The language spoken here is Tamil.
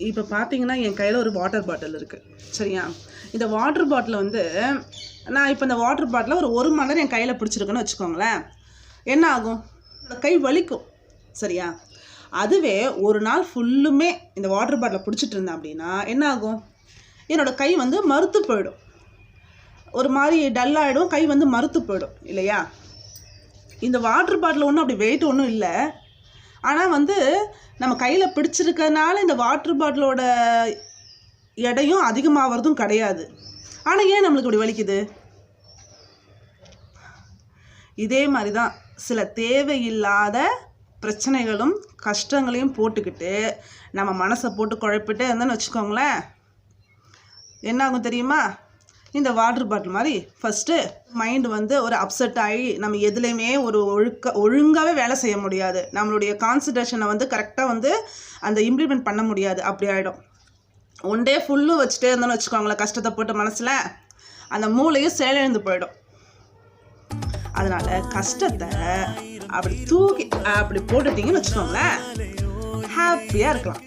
இப்போ பார்த்தீங்கன்னா என் கையில் ஒரு வாட்டர் பாட்டில் இருக்குது சரியா. இந்த வாட்டர் பாட்டில் வந்து நான் இப்போ இந்த வாட்டர் பாட்டிலை ஒரு மணி நேரம் என் கையில் பிடிச்சிருக்கேன்னு வச்சுக்கோங்களேன். என்ன ஆகும்? கை வலிக்கும் சரியா. அதுவே ஒரு நாள் ஃபுல்லுமே இந்த வாட்டர் பாட்டிலை பிடிச்சிட்டு இருந்தேன் அப்படின்னா என்ன ஆகும்? என்னோடய கை வந்து மறுத்து போயிடும், ஒரு மாதிரி டல்லாகிடும், கை வந்து மறுத்து போயிடும் இல்லையா. இந்த வாட்டர் பாட்டில் ஒன்றும் அப்படி வெயிட் ஒன்றும் இல்லை. ஆனால் வந்து நம்ம கையில் பிடிச்சிருக்கிறதுனால இந்த வாட்டர் பாட்டிலோட எடையும் அதிகமாகிறதும் கிடையாது. ஆனால் ஏன் நம்மளுக்கு இப்படி வலிக்குது? இதே மாதிரி தான் சில தேவையில்லாத பிரச்சனைகளும் கஷ்டங்களையும் போட்டுக்கிட்டு நம்ம மனசை போட்டு குழப்பிட்டே இருந்தோன்னு வச்சுக்கோங்களேன். என்ன ஆகும் தெரியுமா? இந்த வாட்டர் பாட்டில் மாதிரி ஃபஸ்ட்டு மைண்டு வந்து ஒரு அப்செட் ஆகி நம்ம எதுலேயுமே ஒரு ஒழுங்காகவே வேலை செய்ய முடியாது. நம்மளுடைய கான்சன்ட்ரேஷனை வந்து கரெக்டாக வந்து அந்த இம்ப்ளிமெண்ட் பண்ண முடியாது. அப்படி ஆகிடும். ஒன் டே ஃபுல்லும் வச்சுட்டே இருந்தோன்னு வச்சுக்கோங்களேன், கஷ்டத்தை போட்டு மனசில் அந்த மூளையும் செயலிழந்து போயிடும். அதனால் கஷ்டத்தை அப்படி தூக்கி அப்படி போட்டுட்டிங்கன்னு வச்சுக்கோங்களேன், ஹாப்பியாக இருக்கலாம்.